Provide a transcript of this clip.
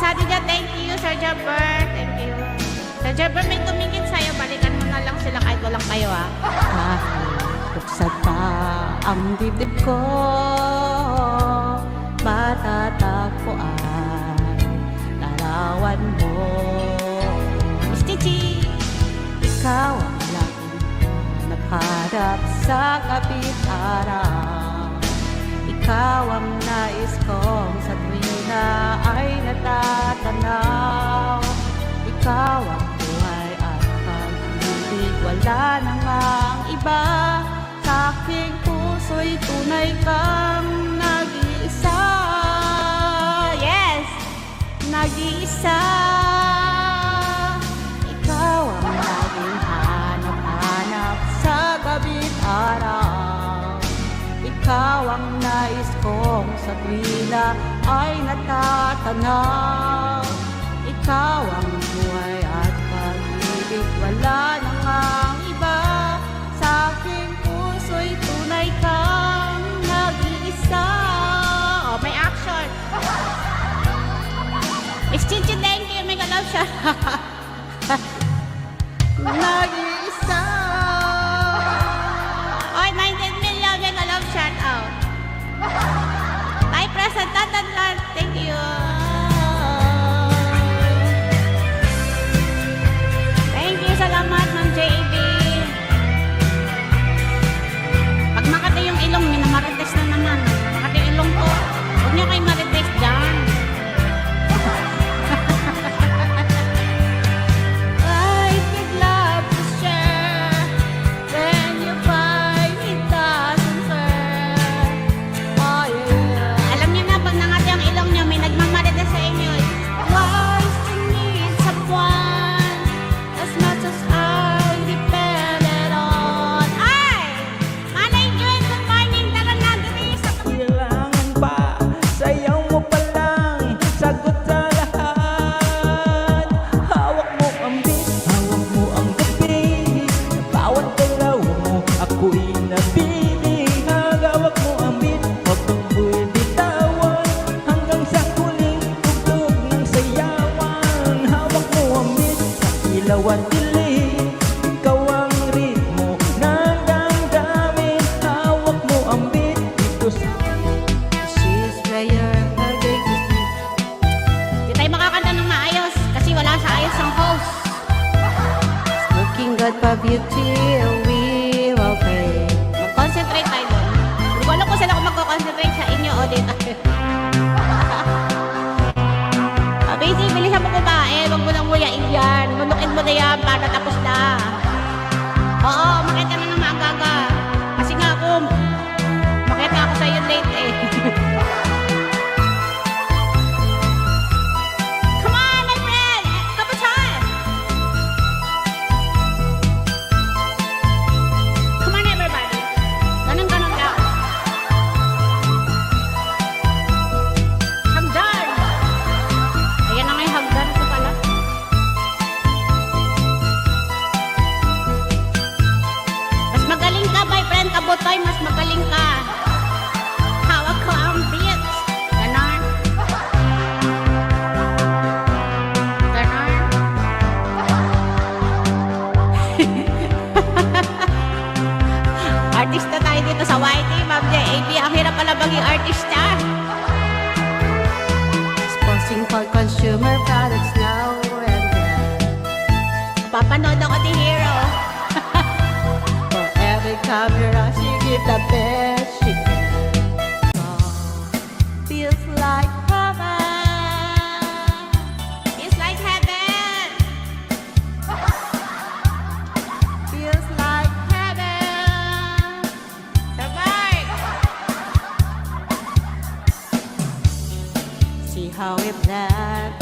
Pasado dyan, thank you, Sir Jabber. Thank you. Sir Jabber, may tumingin sa'yo. Balikan mo na lang sila kahit walang kayo, ha? Buksan pa ang dibdib ko, matatagpuan larawan mo. Miss Chichi! Ikaw ang laging nagharap sa kapit-araw. Ikaw ang nais kong sa tuwina ay natatanaw. Ikaw ang buhay at pag-ibig, wala namang iba. Sa aking puso'y tunay kang nag-iisa. Yes! Nag-iisa. Ikaw ang laging hanap-hanap sa gabi't araw. Ikaw ang nais kong sa tuwina ay natatanaw. Ikaw ang buhay at pag-ibig, wala namang iba. Sa aking puso'y tunay kang nag-iisa. Oh, may action! Miss Chichi, thank you. May love siya. Nag-iisa. Oy, 19 million. May love shout out. Tay Present, Tatanlan. Thank you. Thank you. Salamat, Ma'am JB. Pag makati yung ilong niyo, na marites na naman. Makati yung ilong ko. Huwag niyo kayo marites dyan. I would love to share when you find it doesn't hurt. Oh yeah. Alam niyo na, pag nangati ang ilong niyo, may nagmamarites sa inyo. Wise to need someone as much as I depended on. Ay! Manay Jun, good morning. Tara na, dali sa Kailangan pa, sayaw mo pa lang, sagot sa lahat. Hawak mo ang beat, hawak mo ang gabi. Bawat galaw mo, ako'y nabili. Hawak mo ang beat, huwag kang buwibitawan. Hanggang sa huling tugtog ng sayawan. Hawak mo ang beat, sa ilaw at dilim. Ikaw ang ritmo ng damdamin. Hawak mo ang beat, dito sa She's player, her game is me. Di tayo makakanta ng maayos kasi wala sa ayos ang host. Looking good for beauty, we will pay. Mag-concentrate tayo doon. Hindi ko alam kung saan ako mag-concentrate sa inyo o dito. Busy, bilisan mo kumain. Huwag mo nang nguyain yan. Nunukin mo na yan para tapos na. Oo, makita na ng maaga-aga. Kasi nga ako, makita ako sa'yo late eh. Come on, my friend! Kapuchan! Come on, everybody. Ganun-ganun lang. Hagdan! Ayan na nga yung hagdan ko pala. Mas magaling ka, my friend. Kabutoy, mas magaling ka. Hawak ko ang beats. Ganon. Ganon. Artista tayo dito sa YT, Ma'am JAB. Ang hirap pala maging artista. Exposing for consumer products now and then. Papanood ako ni Hero. For every camera, she give the best she can. Feels like heaven. It's like heaven. Feels like heaven. Sabay. See how we plan.